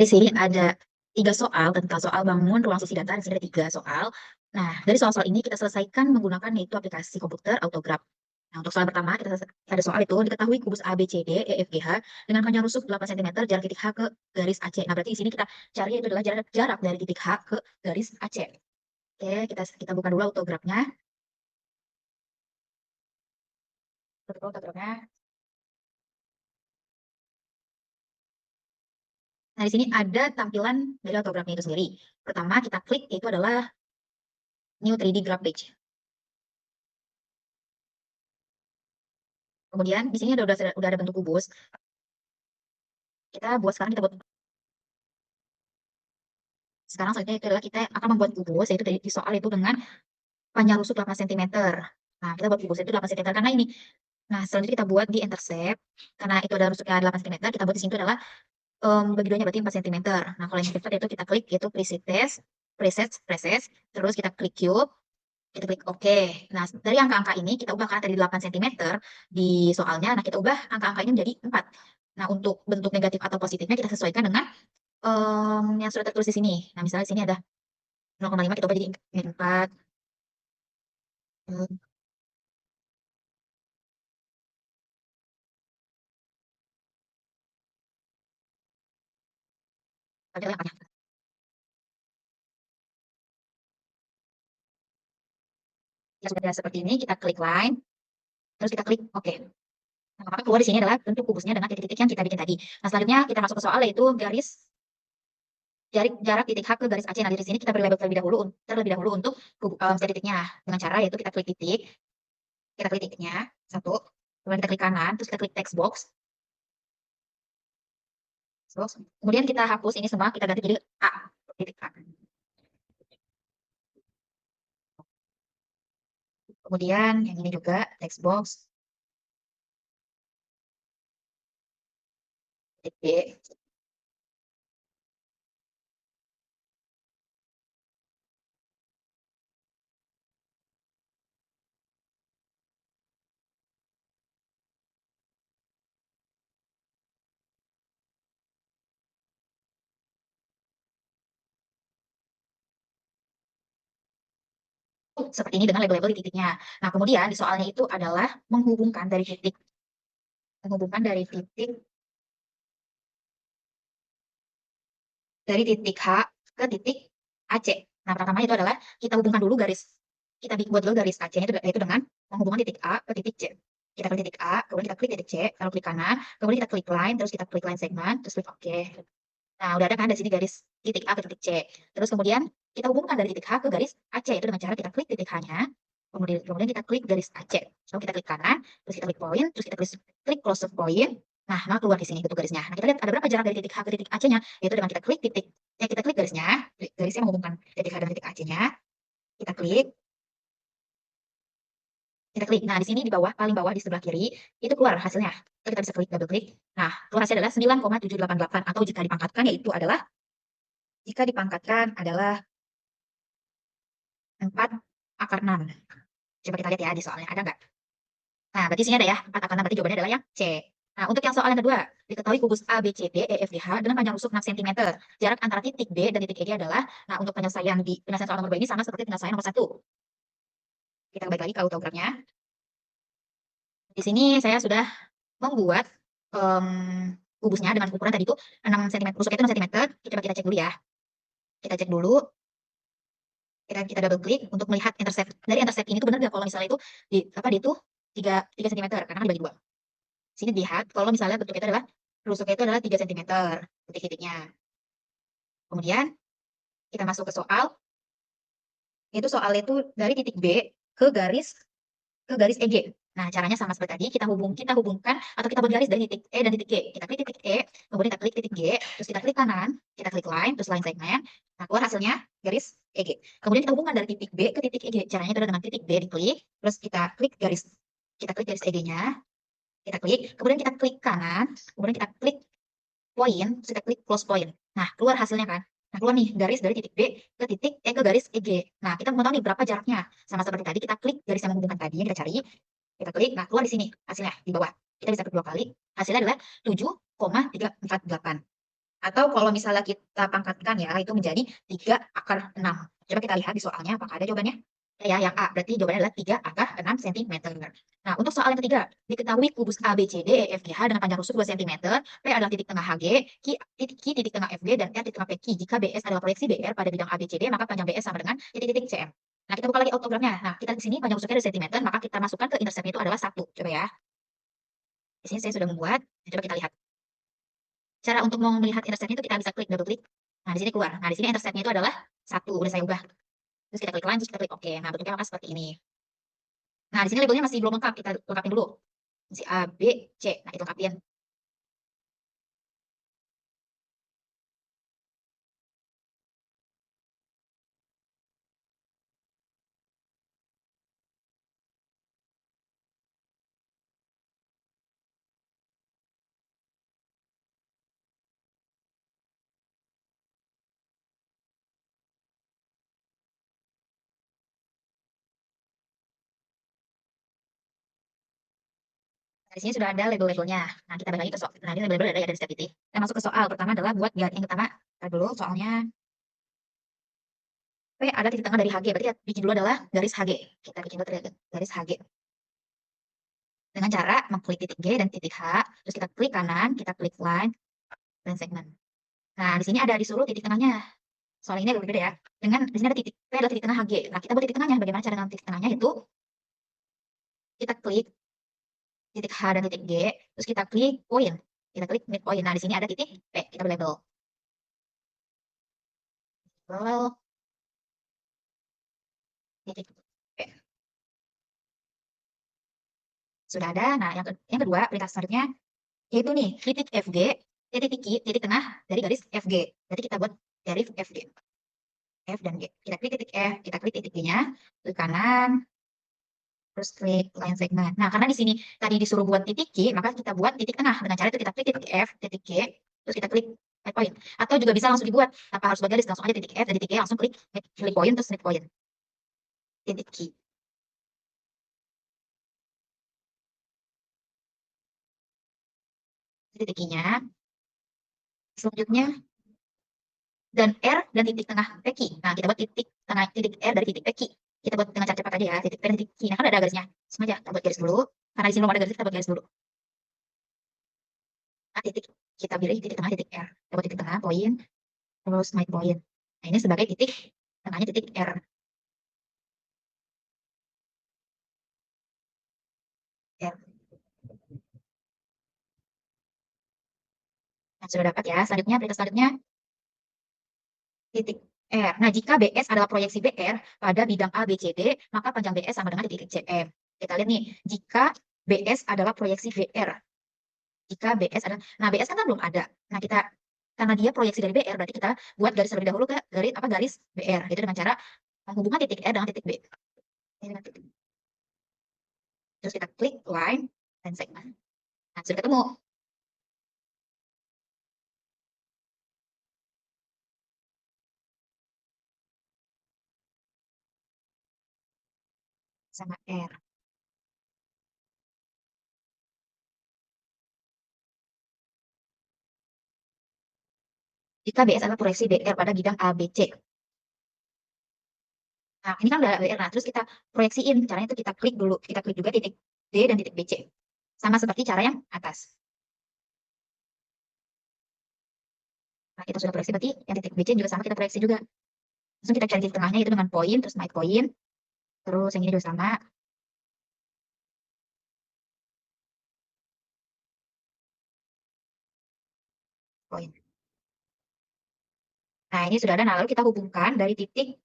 Di sini ada 3 soal tentang soal bangun ruang sisi data. Di sini ada 3 soal. Nah, dari soal-soal ini kita selesaikan menggunakan yaitu aplikasi komputer Autograph. Nah, untuk soal pertama kita ada soal itu diketahui kubus A, B, C, D, E, F, G, H dengan panjang rusuk 8 cm, jarak titik H ke garis AC. Nah, berarti di sini kita cari itu adalah jarak dari titik H ke garis AC. Oke, kita buka dulu autografnya. Kita buka autografnya. Nah, di sini ada tampilan dari autografnya itu sendiri. Pertama, kita klik itu adalah New 3D Graph Page. Kemudian di sini udah ada bentuk kubus. Kita buat sekarang selanjutnya itu adalah kita akan membuat kubus, yaitu di soal itu dengan panjang rusuk 8 cm. Nah, kita buat kubus itu 8 cm karena ini. Nah, selanjutnya kita buat di intercept. Karena itu ada rusuknya 8 cm, kita buat di sini itu adalah bagi duanya berarti 4 cm. Nah, kalau yang cepat itu kita klik yaitu preset, terus kita klik cube, kita klik OK. Nah, dari angka-angka ini kita ubah karena tadi 8 cm di soalnya. Nah, kita ubah angka-angkanya menjadi 4. Nah, untuk bentuk negatif atau positifnya kita sesuaikan dengan yang sudah tertulis di sini. Nah, misalnya di sini ada 0,5, kita ubah jadi 4. Ada angkanya. Ya, sudah seperti ini, kita klik line, terus kita klik OK. Nah, maka keluar di sini adalah bentuk kubusnya dengan titik-titik yang kita bikin tadi. Nah, selanjutnya kita masuk ke soal yaitu jarak titik H ke garis AC. Nah, di sini kita beri label terlebih dahulu untuk setiap titiknya dengan cara yaitu kita klik titiknya satu, kemudian kita klik kanan, terus kita klik text box. Kemudian kita hapus ini semua, kita ganti jadi A, titik A. Kemudian yang ini juga text box, titik B. Seperti ini dengan label-label di titiknya. Nah, kemudian di soalnya itu adalah menghubungkan dari titik H ke titik AC. Nah, pertama itu adalah kita hubungkan dulu kita buat dulu garis AC-nya itu dengan menghubungkan titik A ke titik C. Kita klik titik A, kemudian kita klik titik C, lalu klik kanan, kemudian kita klik line, terus kita klik line segmen, terus klik OK. Nah, udah ada kan di sini garis titik A ke titik C. Terus kemudian kita hubungkan dari titik H ke garis AC itu dengan cara kita klik titik H-nya, kemudian kita klik garis AC. Lalu kita klik kanan, terus kita klik point, terus kita klik close point. Nah, keluar di sini bentuk garisnya. Nah, kita lihat ada berapa jarak dari titik H ke titik AC-nya, yaitu dengan kita klik garisnya menghubungkan titik H dengan titik AC-nya. Kita klik. Nah, di sini di bawah, paling bawah di sebelah kiri, itu keluar hasilnya. Kita bisa klik, double klik. Nah, keluar hasilnya adalah 9,788, atau jika dipangkatkan adalah 4/6. Coba kita lihat ya di soalnya, ada nggak? Nah, berarti sini ada ya, 4/6, berarti jawabannya adalah yang C. Nah, untuk yang soal yang kedua, diketahui kubus A, B, C, D, E, F, G, H dengan panjang rusuk 6 cm. Jarak antara titik B dan titik E adalah, nah, untuk penyelesaian soal nomor 2 ini sama seperti penyelesaian nomor 1. Kita kembali lagi ke autografnya. Di sini saya sudah membuat kubusnya dengan ukuran tadi itu 6 cm, rusuknya itu 6 cm. Coba kita cek dulu ya. Kita cek dulu, kita double klik untuk melihat intercept. Dari intercept ini tuh benar nggak kalau misalnya itu di itu 3 cm, karena kan dibagi 2. Sini dilihat kalau misalnya bentuknya itu adalah rusuknya itu adalah 3 cm titik-titiknya. Kemudian kita masuk ke soal. Itu soalnya itu dari titik B ke garis EG. Nah, caranya sama seperti tadi, kita hubungkan atau kita buat garis dari titik E dan titik G. Kita klik titik E, kemudian kita klik titik G, terus kita klik kanan, kita klik line, terus line segmen. Nah, keluar hasilnya garis EG. Kemudian kita hubungkan dari titik B ke titik EG. Caranya adalah dengan titik B diklik, terus kita klik garis EG-nya, kita klik, kemudian kita klik kanan, kemudian kita klik point, terus kita klik close point. Nah, keluar hasilnya kan. Nah, keluar nih garis dari titik B ke titik E ke garis EG. Nah, kita mau tahu nih berapa jaraknya. Sama seperti tadi, kita klik garis yang menghubungkan tadi, yang kita cari. Kita klik, nah keluar di sini hasilnya di bawah. Kita bisa klik 2 kali. Hasilnya adalah 7,348. Atau kalau misalnya kita pangkatkan ya, itu menjadi 3 akar 6. Coba kita lihat di soalnya apakah ada jawabannya. Ya, yang A. Berarti jawabannya adalah 3 akar 6 cm. Nah, untuk soal yang ketiga, diketahui kubus A, B, C, D, E, F, G, H dengan panjang rusuk 2 cm, P adalah titik tengah HG, Q titik tengah FG, dan R titik tengah PQ. Jika BS adalah proyeksi BR pada bidang A, B, C, D, maka panjang BS sama dengan titik-titik CM. Nah, kita buka lagi autogramnya. Nah, kita di sini panjang rusuknya ada cm, maka kita masukkan ke interceptnya itu adalah 1. Coba ya. Di sini saya sudah membuat. Coba kita lihat. Cara untuk mau melihat interceptnya itu kita bisa klik, double klik. Nah, di sini keluar. Nah, di sini interceptnya itu adalah 1. Udah saya ubah. Terus kita klik line, terus kita klik OK. Nah, bentuknya maka seperti ini. Nah, di sini labelnya masih belum lengkap. Kita lengkapin dulu. Masih A, B, C. Nah, kita lengkapin. Nah, di sini sudah ada label-labelnya. Nah, kita balik lagi ke soal. Nah, ini label-label ada ya dari setiap titik. Kita masuk ke soal. Pertama adalah buat yang pertama. Kita dulu soalnya P ada titik tengah dari HG. Berarti ya, bikin dulu adalah garis HG. Kita bikin dulu garis HG. Dengan cara mengklik titik G dan titik H. Terus kita klik kanan, kita klik line, dan segmen. Nah, di sini ada disuruh titik tengahnya. Soal ini agak berbeda ya. Dengan di sini ada titik P adalah titik tengah HG. Nah, kita buat titik tengahnya. Bagaimana cara dengan titik tengahnya? Itu kita klik titik H dan titik G, terus kita klik poin. Kita klik midpoint. Nah, di sini ada titik P. Kita label. Label titik P. Sudah ada. Nah, yang kedua, perintah selanjutnya yaitu nih, titik FG, titik Q, titik tengah dari garis FG. Berarti kita buat garis FG. F dan G. Kita klik titik F, kita klik titik G-nya, klik kanan, terus klik line segment. Nah, karena di sini tadi disuruh buat titik Q, maka kita buat titik tengah. Dengan cara itu kita klik titik F, titik G, terus kita klik midpoint. Atau juga bisa langsung dibuat, tanpa harus buat garis, langsung aja titik F dan titik G, langsung klik midpoint, terus midpoint. Titik Q. Titik Q-nya. Selanjutnya, dan R dan titik tengah PQ. Nah, kita buat titik tengah titik R dari titik PQ. Kita buat dengan cara cepat aja ya, titik P dan titik Q. Nah, kan ada garisnya. Sengaja kita buat garis dulu. Karena di sini belum ada garis, kita buat garis dulu. Nah, titik kita pilih titik tengah titik R. Kita buat titik tengah poin, terus my point. Nah, ini sebagai titik tengahnya titik R. R. Nah, sudah dapat ya. Selanjutnya, perintah selanjutnya titik R. Nah, jika BS adalah proyeksi BR pada bidang A, B, C, D, maka panjang BS sama dengan titik CM. Kita lihat nih, jika BS adalah proyeksi BR. Jika BS adalah, nah BS kan belum ada. Nah, kita karena dia proyeksi dari BR, berarti kita buat garis terlebih dahulu ke garis BR. Itu dengan cara menghubungkan titik R dengan titik B. Ini dengan titik. Terus kita klik line dan segmen. Nah, sudah ketemu. Sama R. Jika BS adalah proyeksi BR pada bidang ABC. Nah, ini kan udah BR. Nah, terus kita proyeksiin. Caranya itu kita klik dulu. Kita klik juga titik D dan titik BC. Sama seperti cara yang atas. Nah, kita sudah proyeksi, berarti yang titik BC juga sama kita proyeksi juga. Langsung kita cari titik tengahnya itu dengan poin, terus naik poin. Terus yang ini juga sama. Poin. Nah, ini sudah ada. Nah, lalu kita hubungkan dari titik.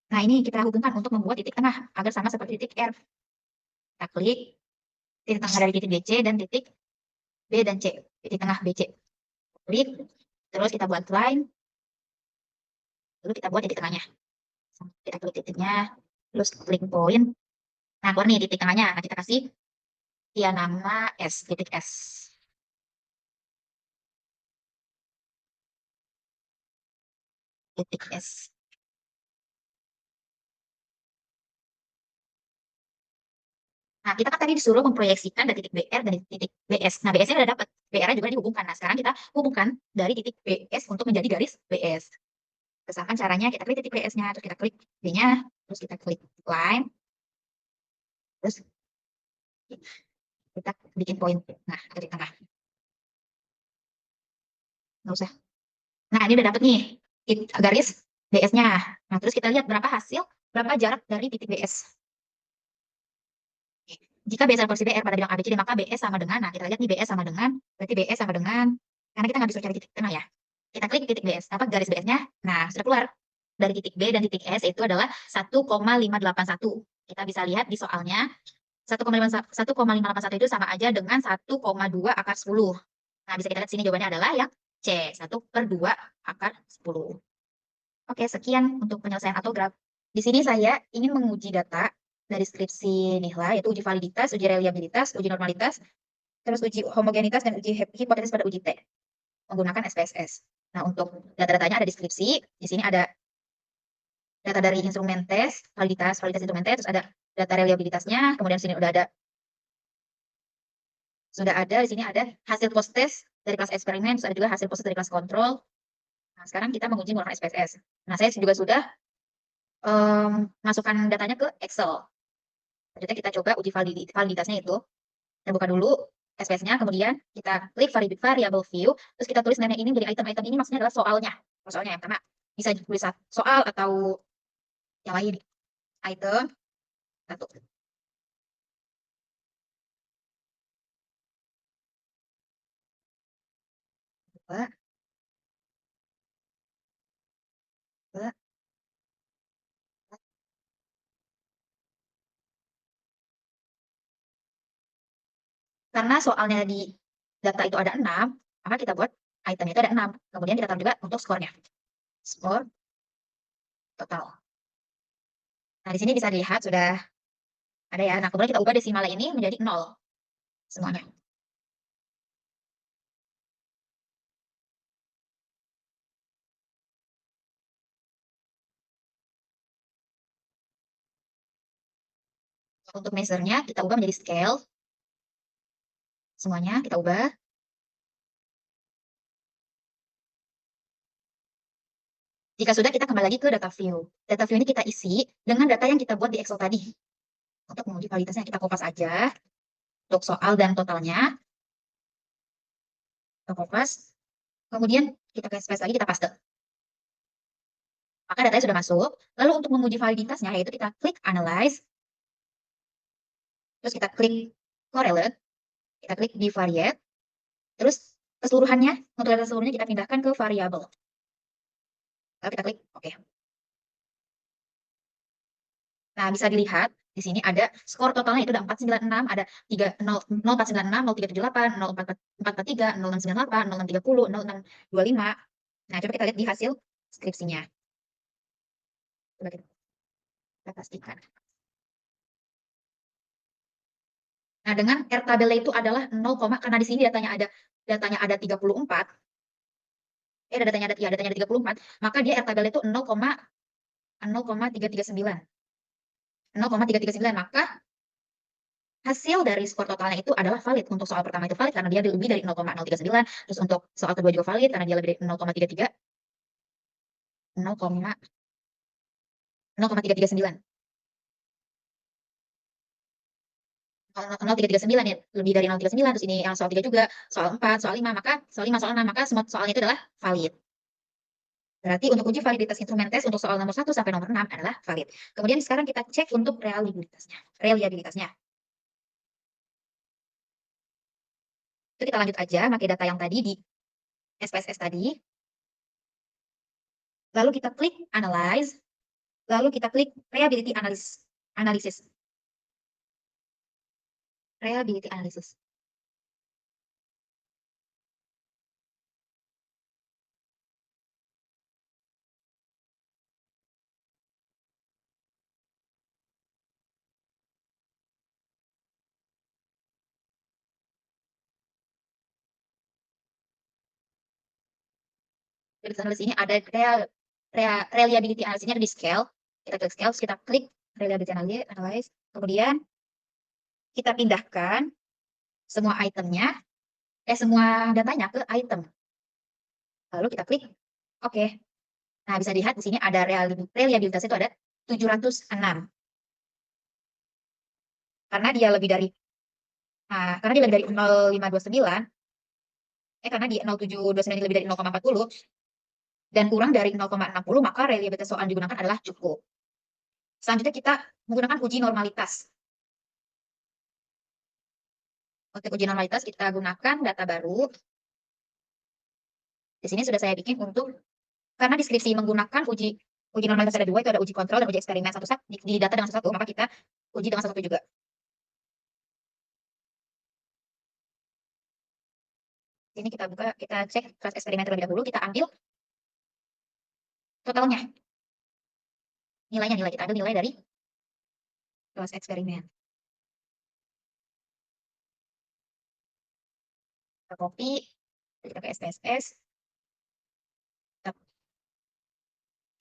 Nah, ini kita hubungkan untuk membuat titik tengah agar sama seperti titik R. Kita klik titik tengah dari titik BC dan titik B dan C. Titik tengah BC. Klik. Terus kita buat line. Lalu kita buat titik tengahnya. Kita klik titiknya. Terus klik poin. Nah, keluar nih titik tengahnya. Nah, kita kasih dia nama S, titik S. Titik S. Nah, kita kan tadi disuruh memproyeksikan dari titik BR dan titik BS. Nah, BS-nya udah dapat, BR-nya juga dihubungkan. Nah, sekarang kita hubungkan dari titik BS untuk menjadi garis BS. Misalkan caranya kita klik titik BS-nya, terus kita klik B-nya, terus kita klik line, terus kita bikin poin. Nah, dari tengah. Nggak usah. Nah, ini udah dapet nih garis BS-nya. Nah, terus kita lihat berapa hasil, berapa jarak dari titik BS. Jika BS adalah posisi BR pada bidang ABCD, maka BS sama dengan, nah kita lihat nih BS sama dengan, berarti BS sama dengan, karena kita nggak bisa cari titik tengah ya. Kita klik titik BS, dapat garis BS-nya. Nah, sudah keluar. Dari titik B dan titik S itu adalah 1,581. Kita bisa lihat di soalnya, 1,581 itu sama aja dengan 1,2 akar 10. Nah, bisa kita lihat sini jawabannya adalah yang C, 1/2 akar 10. Oke, sekian untuk penyelesaian autograf. Di sini saya ingin menguji data dari skripsi Nihla, yaitu uji validitas, uji reliabilitas, uji normalitas, terus uji homogenitas, dan uji hipotesis pada uji T, menggunakan SPSS. Nah, untuk data-datanya ada di skripsi. Di sini ada data dari instrumen tes, validitas instrumen tes, terus ada data reliabilitasnya, kemudian sini sudah ada di sini ada hasil post test dari kelas eksperimen, terus ada juga hasil post test dari kelas kontrol. Nah, sekarang kita menguji menggunakan SPSS. Nah, saya juga sudah masukkan datanya ke Excel. Selanjutnya kita coba uji validitasnya itu. Kita buka dulu SPS-nya, kemudian kita klik variable view, terus kita tulis namanya ini menjadi item-item ini maksudnya adalah soalnya. Soalnya yang pertama bisa ditulis soal atau yang lain. Item satu. Dua, dua. Karena soalnya di data itu ada 6, maka kita buat itemnya itu ada 6. Kemudian kita taruh juga untuk skornya. Skor total. Nah, di sini bisa dilihat sudah ada ya. Nah, kemudian kita ubah desimalnya ini menjadi 0 semuanya. Untuk measure-nya kita ubah menjadi scale. Semuanya kita ubah. Jika sudah, kita kembali lagi ke data view. Data view ini kita isi dengan data yang kita buat di Excel tadi. Untuk menguji validitasnya, kita kopas aja. Untuk soal dan totalnya. Kita kopas. Kemudian kita ke space lagi, kita paste. Maka datanya sudah masuk. Lalu untuk menguji validitasnya, yaitu kita klik Analyze. Terus kita klik Correlate. Kita klik Bivariate. Terus keseluruhannya, untuk data seluruhnya kita pindahkan ke variabel. Lalu kita klik OK. Nah, bisa dilihat di sini ada skor totalnya itu ada 496, ada 0496, 0378, 0443, 0698, 0630, 0625. Nah, coba kita lihat di hasil skripsinya. Coba kita pastikan. Nah, dengan R tabelnya itu adalah 0, karena di sini datanya ada 34. Datanya ada 34, maka dia R tabelnya itu 0,339. 0,339, maka hasil dari skor totalnya itu adalah valid. Untuk soal pertama itu valid karena dia lebih dari 0,039. Terus untuk soal kedua juga valid karena dia lebih dari 0,33. 0,339. 0,339 ya, lebih dari 0,39. Terus ini yang soal 3 juga, soal 4, soal 5, maka soal 5, soal 6, maka semua soalnya itu adalah valid. Berarti untuk uji validitas instrumen tes untuk soal nomor 1 sampai nomor 6 adalah valid. Kemudian sekarang kita cek untuk reliabilitasnya. Itu kita lanjut aja pakai data yang tadi di SPSS tadi. Lalu kita klik Analyze. Lalu kita klik Reliability Analysis. Reliability Analysis. Jadi di sini ada reliability analysisnya di scale. Kita klik scale, kita klik reliability analysis. Kemudian kita pindahkan semua itemnya, semua datanya ke item. Lalu kita klik oke. Nah, bisa dilihat di sini ada reliabilitas itu ada 706. Karena dia lebih dari 0,529, karena di 0,729 ini lebih dari 0,40 dan kurang dari 0,60, maka reliabilitas soal yang digunakan adalah cukup. Selanjutnya kita menggunakan uji normalitas. Untuk uji normalitas kita gunakan data baru. Di sini sudah saya bikin karena deskripsi menggunakan uji normalitas ada dua, itu ada uji kontrol dan uji eksperimen satu di data dengan satu, maka kita uji dengan satu juga. Ini kita buka, kita cek kelas eksperimen terlebih dahulu, kita ambil totalnya. Kita ambil nilai dari kelas eksperimen. Kita copy, kita ke SPSS,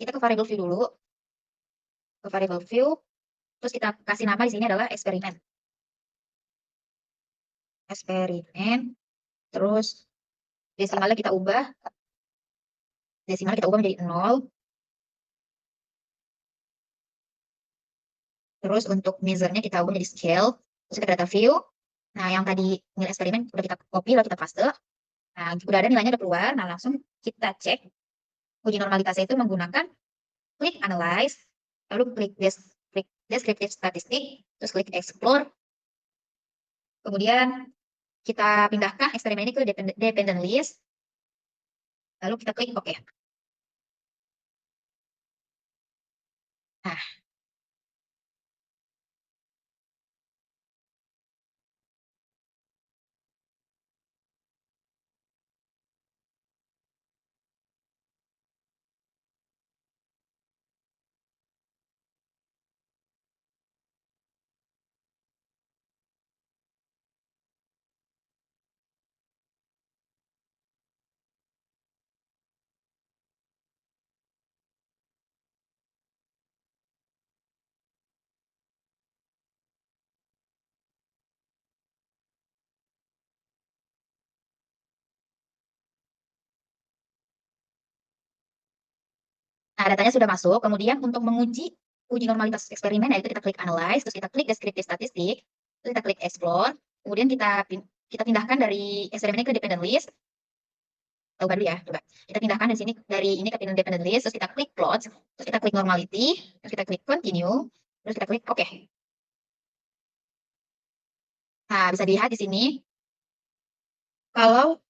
kita ke variable view dulu, ke variable view, terus kita kasih nama di sini adalah eksperimen. Terus desimalnya kita ubah menjadi 0. Terus untuk measure-nya kita ubah menjadi scale, terus kita data view. Nah, yang tadi nilai eksperimen udah kita copy, lalu kita paste. Nah, udah ada nilainya, udah keluar. Nah, langsung kita cek uji normalitasnya itu menggunakan klik analyze, lalu klik descriptive statistic, terus klik explore. Kemudian kita pindahkan eksperimen ini ke dependent list, lalu kita klik OK. Nah, datanya sudah masuk. Kemudian untuk menguji uji normalitas eksperimen, yaitu kita klik analyze, terus kita klik descriptive statistic, terus kita klik explore. Kemudian kita pindahkan dari eksperimen ini ke dependent list. Coba dulu ya, coba. Kita pindahkan dari sini, dari ini ke dependent list, terus kita klik plot, terus kita klik normality, terus kita klik continue, terus kita klik OK. Nah, bisa dilihat di sini, kalau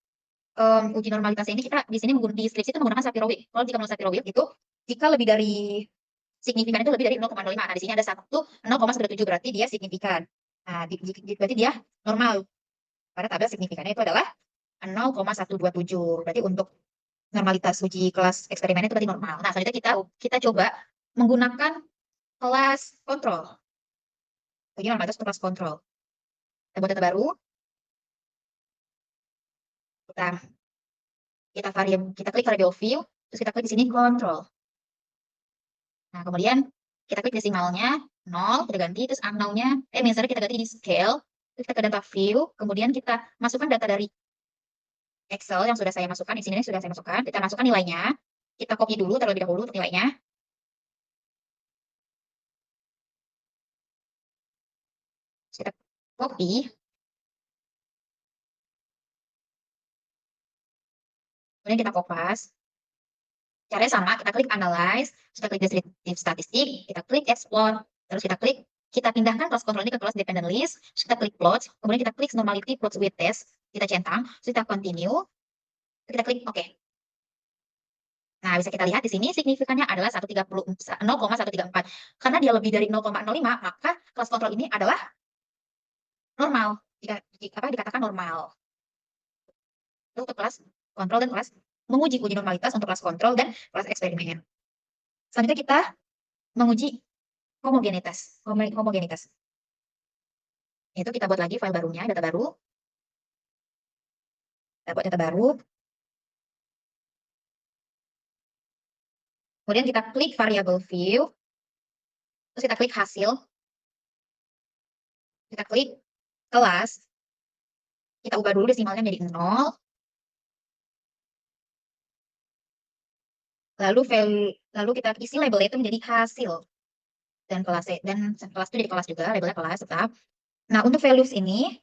uji normalitas ini kita di sini di deskripsi itu menggunakan Shapiro-Wilk. Kalau jika menurut Shapiro-Wilk itu, jika lebih dari signifikan itu lebih dari 0,05. Nah, di sini ada 0,97, berarti dia signifikan. Nah, berarti dia normal. Pada tabel signifikannya itu adalah 0,127. Berarti untuk normalitas uji kelas eksperimen itu berarti normal. Nah, selanjutnya kita coba menggunakan kelas kontrol. Uji normalitas untuk kelas kontrol. Kita buat data baru. Kita klik variable view, terus kita klik di sini kontrol. Nah, kemudian kita klik desimalnya 0, kita ganti, terus unknown-nya, misalnya kita ganti di scale, terus kita ke data view, kemudian kita masukkan data dari Excel yang sudah saya masukkan, di sini sudah saya masukkan, kita masukkan nilainya, kita copy dulu terlebih dahulu untuk nilainya. Kita copy, kemudian kita kopas. Caranya sama, kita klik analyze, kita klik descriptive statistic, kita klik explore, terus kita pindahkan kelas kontrol ini ke kelas dependent list, terus kita klik plot, kemudian kita klik normality plots with test, kita centang, terus kita continue, kita klik OK. Nah, bisa kita lihat di sini signifikannya adalah 0,134. Karena dia lebih dari 0,05, maka kelas kontrol ini adalah normal. Dikatakan normal. Itu untuk kelas kontrol dan kelas menguji uji normalitas untuk kelas kontrol dan kelas eksperimen. Selanjutnya kita menguji homogenitas. Itu kita buat lagi file barunya, data baru. Kita buat data baru. Kemudian kita klik variable view. Terus kita klik hasil. Kita klik kelas, kita ubah dulu desimalnya menjadi 0, lalu kita isi labelnya itu menjadi hasil, dan kelas itu jadi kelas juga, labelnya kelas tetap. Nah, untuk values ini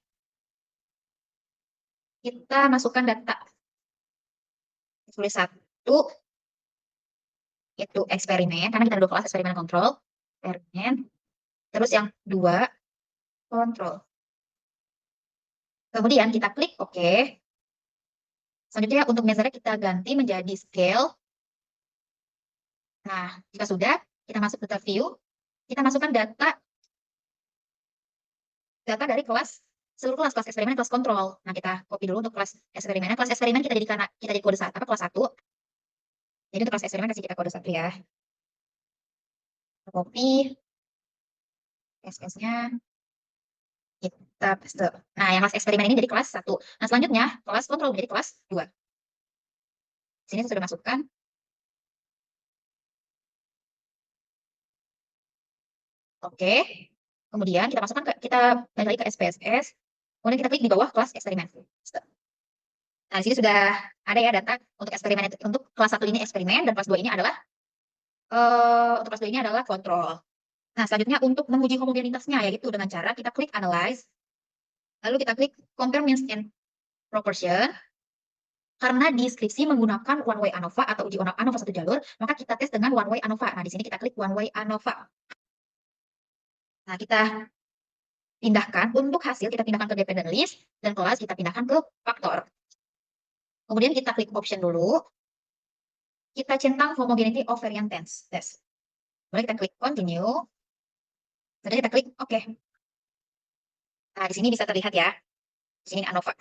kita masukkan data. Tulis 1 itu eksperimen, karena kita ada 2 kelas, eksperimen dan kontrol. Eksperimen. Terus yang 2 kontrol. Kemudian kita klik OK. Selanjutnya untuk measure kita ganti menjadi scale. Nah, jika sudah, kita masuk ke view, kita masukkan data dari seluruh kelas eksperimen, kelas kontrol. Nah, kita copy dulu untuk kelas eksperimen. Kelas eksperimen kita jadi kode 1, kelas 1. Jadi untuk kelas eksperimen kasih kita kode 1 ya. Copy SS-nya, kita paste. Nah, yang kelas eksperimen ini jadi kelas 1. Nah, selanjutnya kelas kontrol menjadi kelas 2. Sini saya sudah masukkan. Oke. Kemudian kita balik lagi ke SPSS. Kemudian kita klik di bawah kelas eksperimen. Nah, di sini sudah ada ya data untuk eksperimen, untuk kelas 1 ini eksperimen, dan kelas 2 ini adalah kontrol. Nah, selanjutnya untuk menguji homogenitasnya, yaitu dengan cara kita klik analyze, lalu kita klik compare means and proportion. Karena di skripsi menggunakan one way ANOVA atau uji ANOVA satu jalur, maka kita tes dengan one way ANOVA. Nah, di sini kita klik one way ANOVA. Nah, kita pindahkan untuk hasil, kita pindahkan ke dependent list, dan kelas kita pindahkan ke faktor. Kemudian kita klik option dulu, kita centang homogeneity of variant test. Kemudian kita klik continue, kemudian kita klik OK. Nah, di sini bisa terlihat ya, di sini ANOVA.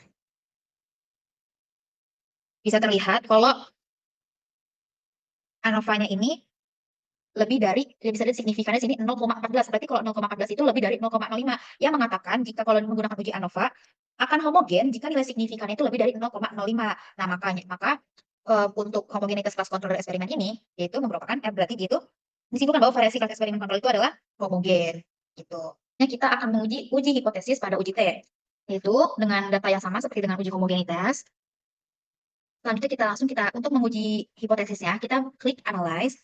Bisa terlihat kalau ANOVA-nya ini lebih dari, bisa lihat signifikannya sini 0,14. Berarti kalau 0,14 itu lebih dari 0,05. Yang mengatakan jika kalau menggunakan uji ANOVA akan homogen jika nilai signifikannya itu lebih dari 0,05. Nah, maka untuk homogenitas kelas kontrol dari eksperimen ini yaitu merupakan berarti gitu disimpulkan bahwa variasi kelas eksperimen kontrol itu adalah homogen gitu. Nah, kita akan menguji hipotesis pada uji T, yaitu dengan data yang sama seperti dengan uji homogenitas. Selanjutnya kita untuk menguji hipotesisnya, kita klik analyze.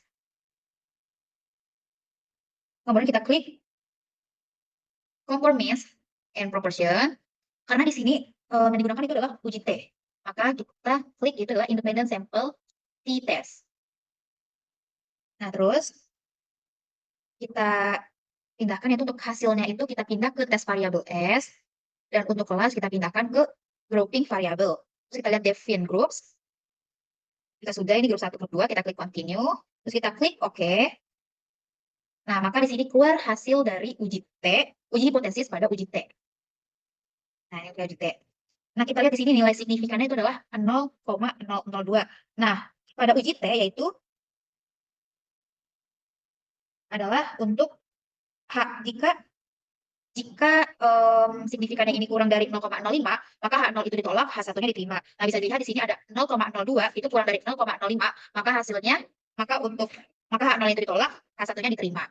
Kemudian kita klik compare means and proportion. Karena di sini yang digunakan itu adalah uji T. Maka kita klik itu adalah independent sample t-test. Nah, terus kita pindahkan itu untuk hasilnya itu kita pindah ke tes variabel S, dan untuk kelas kita pindahkan ke grouping variabel. Terus kita lihat define groups. Jika sudah, ini grup 1, grup 2, kita klik continue, terus kita klik OK. Nah, maka di sini keluar hasil dari uji hipotesis pada uji T. Nah, ini uji T. Nah, kita lihat di sini nilai signifikannya itu adalah 0,002. Nah, pada uji T yaitu adalah untuk jika signifikannya ini kurang dari 0,05, maka H0 itu ditolak, H1-nya diterima. Nah, bisa dilihat di sini ada 0,02, itu kurang dari 0,05, maka hasilnya, maka H0 itu ditolak, H1-nya diterima.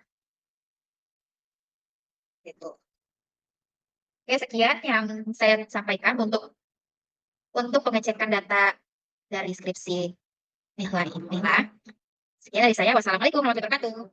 Gitu. Oke, sekian yang saya sampaikan untuk pengecekan data dari skripsi Nihla. Sekian dari saya. Wassalamualaikum warahmatullahi wabarakatuh.